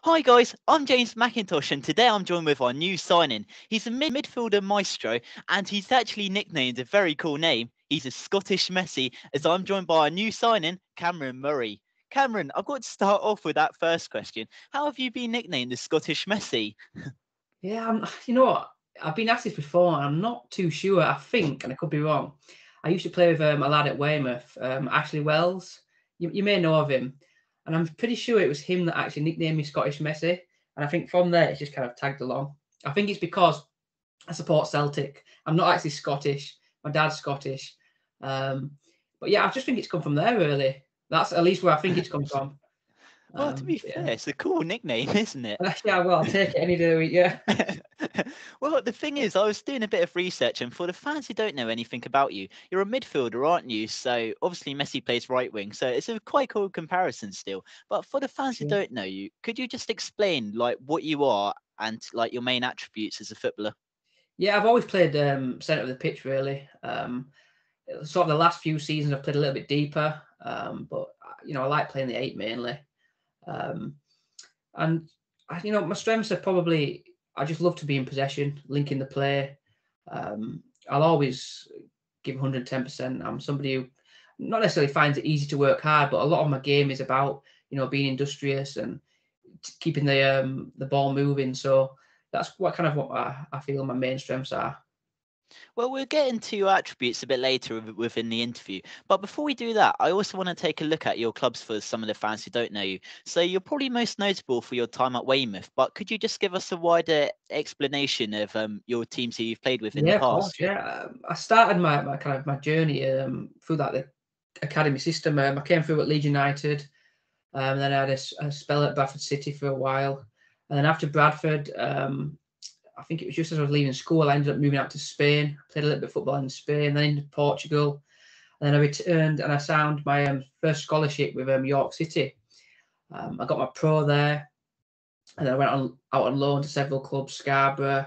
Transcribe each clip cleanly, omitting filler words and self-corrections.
Hi guys, I'm James McIntosh and today I'm joined with our new signing. He's a midfielder maestro and he's actually nicknamed a very cool name. He's a Scottish Messi as I'm joined by our new signing, Cameron Murray. Cameron, I've got to start off with that first question. How have you been nicknamed the Scottish Messi? Yeah, you know what? I've been asked this before, and I'm not too sure. I think, and I could be wrong. I used to play with a lad at Weymouth, Ashley Wells. You may know of him, and I'm pretty sure it was him that actually nicknamed me Scottish Messi. And I think from there, it's just kind of tagged along. I think it's because I support Celtic. I'm not actually Scottish. My dad's Scottish, um, but yeah, I just think it's come from there. Really, that's at least where I think it's come from. Well, to be Yeah, fair, it's a cool nickname, isn't it? yeah. Well, I'll take it any day of the week. Yeah. Well, the thing is, I was doing a bit of research, and for the fans who don't know anything about you, you're a midfielder, aren't you? So obviously Messi plays right wing, so it's a quite cool comparison still. But for the fans who Sure. don't know you, could you just explain like what you are and like your main attributes as a footballer? Yeah, I've always played centre of the pitch, really. Sort of the last few seasons, I've played a little bit deeper, but I like playing the eight mainly. Um, and my strengths are probably I just love to be in possession, linking the play. I'll always give 110%. I'm somebody who not necessarily finds it easy to work hard, but a lot of my game is about being industrious and keeping the ball moving. So that's what I feel my main strengths are. Well, we'll get into your attributes a bit later within the interview. But before we do that, I also want to take a look at your clubs for some of the fans who don't know you. So you're probably most notable for your time at Weymouth, but could you just give us a wider explanation of your teams who you've played with in the Yeah, of course. past? Yeah, I started my kind of my journey through the academy system. I came through at Leeds United, then I had a spell at Bradford City for a while, and then after Bradford, I think it was just as I was leaving school, I ended up moving out to Spain. Played a little bit of football in Spain, then into Portugal, and then I returned and I signed my first scholarship with York City. I got my pro there, and then I went out on loan to several clubs, Scarborough,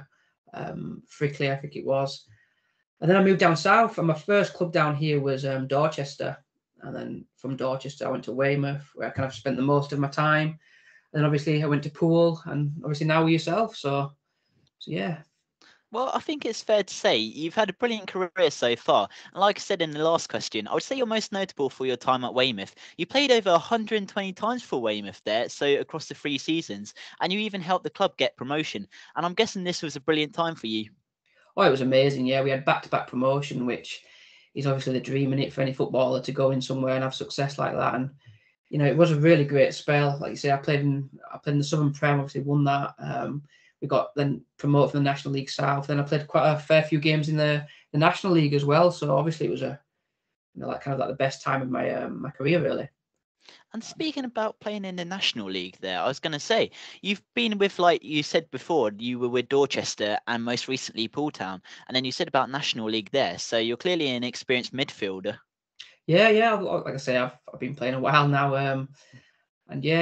Frickley, I think it was. And then I moved down south, and my first club down here was Dorchester. And then from Dorchester, I went to Weymouth, where I kind of spent the most of my time. And then obviously I went to Poole, and obviously now with yourself. So yeah, Well, I think it's fair to say you've had a brilliant career so far. And like I said in the last question, I would say you're most notable for your time at Weymouth. You played over 120 times for Weymouth there, so across the 3 seasons, and you even helped the club get promotion. And I'm guessing this was a brilliant time for you. oh, it was amazing. Yeah, we had back-to-back promotion, which is obviously the dream in it for any footballer to go in somewhere and have success like that. And it was a really great spell. Like you say, I played in the Southern Prem, obviously won that. We got then promoted from the National League South. Then I played quite a fair few games in the National League as well. So obviously it was like kind of like the best time of my career, really. And speaking about playing in the National League there, I was going to say, you've been with, like you said before, you were with Dorchester and most recently Poole Town. And then you said about National League there. So you're clearly an experienced midfielder. Yeah, yeah. Like I say, I've been playing a while now, and yeah,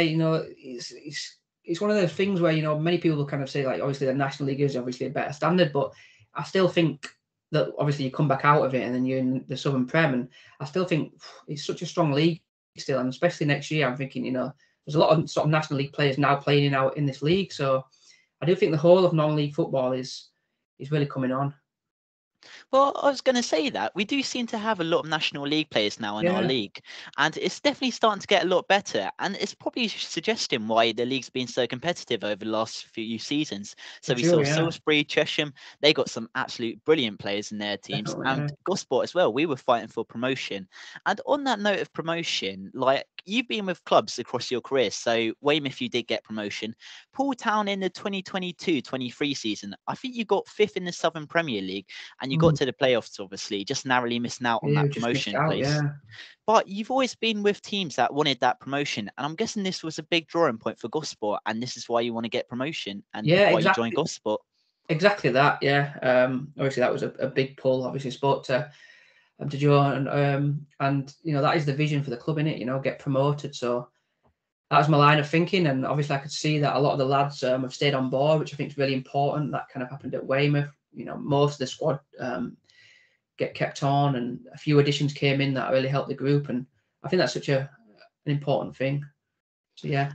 it's one of those things where many people will kind of say like obviously the National League is obviously a better standard, but I still think that obviously you come back out of it and then you're in the Southern Prem, and I still think it's such a strong league still, and especially next year, I'm thinking there's a lot of sort of National League players now playing out in this league, so I do think the whole of non-league football is really coming on. Well, I was going to say that we do seem to have a lot of National League players now in our Yeah, league, and it's definitely starting to get a lot better. And it's probably suggesting why the league's been so competitive over the last few seasons. for So we sure. saw Yeah, Salisbury, Chesham, they got some absolute brilliant players in their teams, definitely. and Yeah. Gosport as well. We were fighting for promotion. And on that note of promotion, like you've been with clubs across your career, so Weymouth, you did get promotion. Poole Town in the 2022-23 season, I think you got fifth in the Southern Premier League and you got Mm. to the playoffs, obviously, just narrowly missing out on Yeah, we that just missed promotion out. place. Yeah. But you've always been with teams that wanted that promotion, and I'm guessing this was a big drawing point for Gosport, and this is why you want to get promotion and Yeah, why you joined exactly. Gosport. Exactly that, yeah. Obviously that was a big pull. Obviously spoke to Joe, and that is the vision for the club, in it. Get promoted. So that was my line of thinking, and obviously I could see that a lot of the lads have stayed on board, which I think is really important. That kind of happened at Weymouth. Most of the squad get kept on, and a few additions came in that really helped the group, and I think that's such an important thing. So yeah.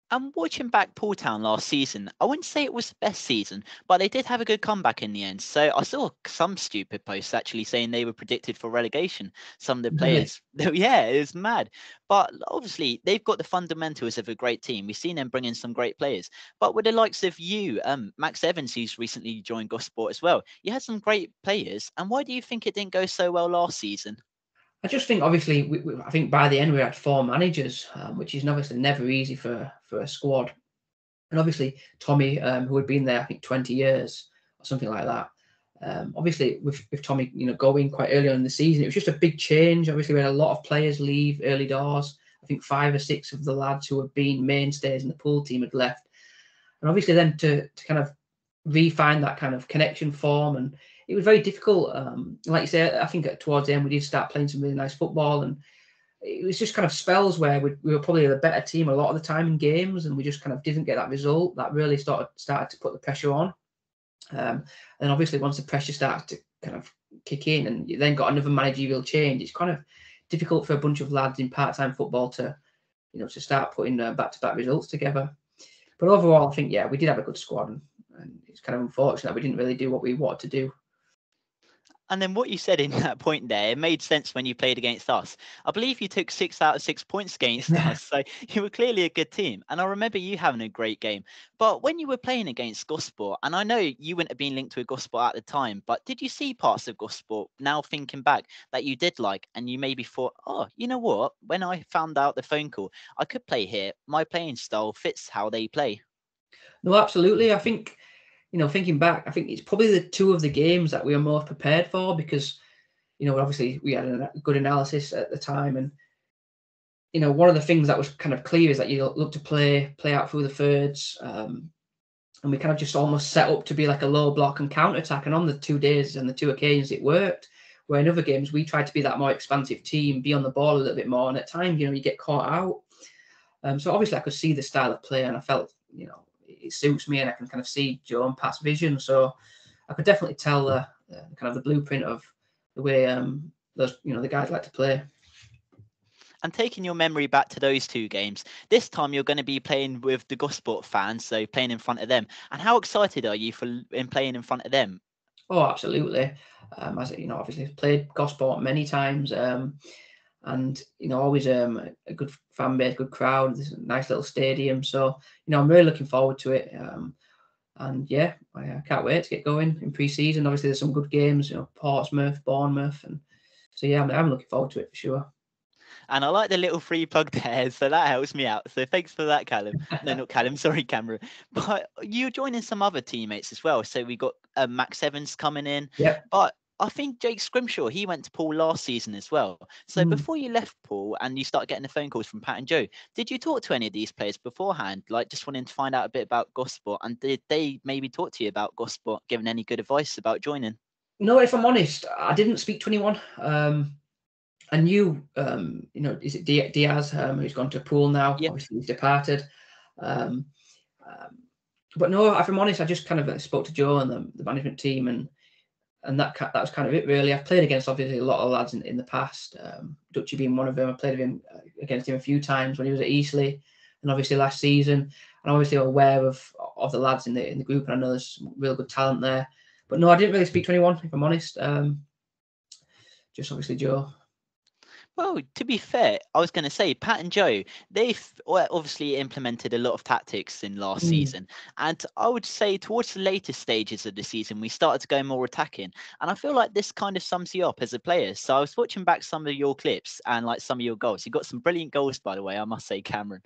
And watching back Poole Town last season, I wouldn't say it was the best season, but they did have a good comeback in the end. So I saw some stupid posts actually saying they were predicted for relegation. Some of the Really? players, yeah, it was mad. But obviously, they've got the fundamentals of a great team. We've seen them bring in some great players. But with the likes of you, Max Evans, who's recently joined Gosport as well, you had some great players. And why do you think it didn't go so well last season? I just think, obviously, I think by the end we had 4 managers, which is obviously never easy for a squad. And obviously Tommy, who had been there, I think 20 years or something like that. Obviously, with Tommy, going quite early on in the season, it was just a big change. Obviously, we had a lot of players leave early doors. I think 5 or 6 of the lads who had been mainstays in the Poole team had left, and obviously then to kind of refine that kind of connection form, and it was very difficult. Like you say, I think towards the end we did start playing some really nice football, and it was just kind of spells where we were probably the better team a lot of the time in games, and we just kind of didn't get that result. That really started to put the pressure on. And obviously, once the pressure starts to kind of kick in, and you then got another managerial change, it's kind of difficult for a bunch of lads in part-time football to, to start putting back-to-back results together. But overall, I think, yeah, we did have a good squad, and it's kind of unfortunate that we didn't really do what we wanted to do. And then what you said in that point there, it made sense when you played against us. I believe you took 6 out of 6 points against us, so you were clearly a good team. And I remember you having a great game. But when you were playing against Gosport, and I know you wouldn't have been linked to a Gosport at the time, but did you see parts of Gosport now thinking back that you did like, and you maybe thought, oh, you know what? When I found out the phone call, I could play here. My playing style fits how they play. No, absolutely. I think, thinking back, I think it's probably the 2 of the games that we were most prepared for, because, obviously we had a good analysis at the time, and one of the things that was kind of clear is that you look to play out through the thirds, and we kind of just almost set up to be like a low block and counter attack. And on the 2 days and the 2 occasions, it worked. Where in other games, we tried to be that more expansive team, be on the ball a little bit more, and at times, you get caught out. So obviously, I could see the style of play, and I felt, it suits me, and I can kind of see Joe and Pat's vision. So I could definitely tell the kind of the blueprint of the way those the guys like to play. And taking your memory back to those 2 games, this time you're going to be playing with the Gosport fans, so playing in front of them. And how excited are you in playing in front of them? Oh, absolutely. As obviously played Gosport many times, and always a good fan base, good crowd, this nice little stadium. So I'm really looking forward to it. And yeah, I can't wait to get going in pre-season. Obviously, there's some good games, Portsmouth, Bournemouth, and so yeah, I'm looking forward to it for sure. And I like the little free plug there, so that helps me out. So thanks for that, Callum. No, not Callum, sorry, Cameron. But you're joining some other teammates as well. So we got Max Evans coming in. Yeah. But I think Jake Scrimshaw, he went to Paul last season as well. So before you left Paul and you started getting the phone calls from Pat and Joe, did you talk to any of these players beforehand? Like just wanting to find out a bit about Gosport, and did they maybe talk to you about Gosport, giving any good advice about joining? No, if I'm honest, I didn't speak to anyone. I knew, is it Diaz, who's gone to Poole now? Yeah. Obviously, he's departed. But no, if I'm honest, I just kind of spoke to Joe and the management team, and that was kind of it, really. I've played against, obviously, a lot of lads in the past, Dutchy being one of them. I played against him a few times when he was at Eastleigh, and obviously last season. And obviously aware of the lads in the group, and I know there's some real good talent there. But no, I didn't really speak to anyone, if I'm honest. Just obviously Joe. Well, to be fair, I was going to say Pat and Joe, they've obviously implemented a lot of tactics in last season. And I would say towards the later stages of the season, we started to go more attacking. And I feel like this kind of sums you up as a player. So I was watching back some of your clips and like some of your goals. You got some brilliant goals, by the way, I must say, Cameron.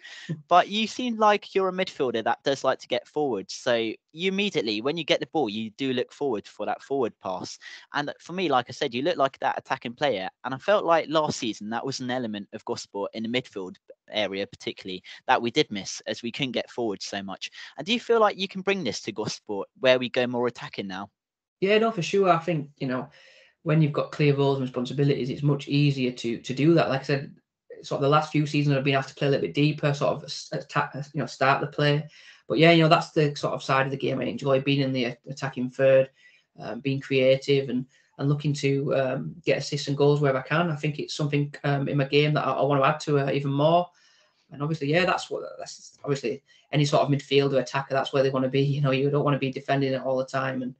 But you seem like you're a midfielder that does like to get forward. So you immediately, when you get the ball, you do look forward for that forward pass. And for me, like I said, you look like that attacking player. And I felt like last season, that was an element of Gosport in the midfield area, particularly, that we did miss as we couldn't get forward so much. And do you feel like you can bring this to Gosport where we go more attacking now? Yeah, no, for sure. I think, when you've got clear roles and responsibilities, it's much easier to do that. Like I said, sort of the last few seasons I've been asked to play a little bit deeper, sort of start the play. But yeah, that's the sort of side of the game I enjoy, being in the attacking third, being creative and looking to get assists and goals wherever I can. I think it's something in my game that I want to add to even more. And obviously, yeah, that's obviously any sort of midfielder attacker. That's where they want to be. You know, you don't want to be defending it all the time. And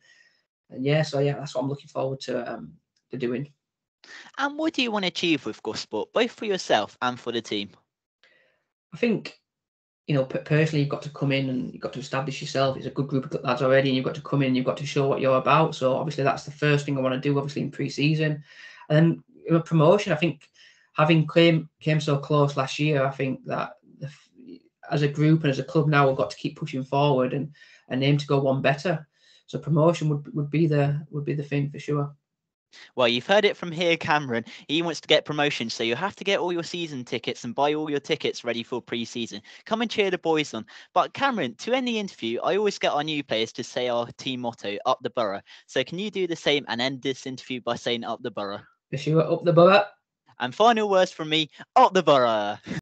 yeah, so yeah, that's what I'm looking forward to doing. And what do you want to achieve with Gosport, both for yourself and for the team? I think, you know, personally, you've got to come in and you've got to establish yourself. It's a good group of lads already, and you've got to come in and you've got to show what you're about. So obviously, that's the first thing I want to do, obviously, in pre-season. And then promotion, I think, having came so close last year, I think that as a group and as a club now, we've got to keep pushing forward and aim to go one better. So promotion would be the thing for sure. Well, you've heard it from here, Cameron. He wants to get promotion, so you have to get all your season tickets and buy all your tickets ready for pre-season. Come and cheer the boys on. But Cameron, to end the interview, I always get our new players to say our team motto, up the borough. So can you do the same and end this interview by saying up the borough? For sure, up the borough. And final words from me, up the borough.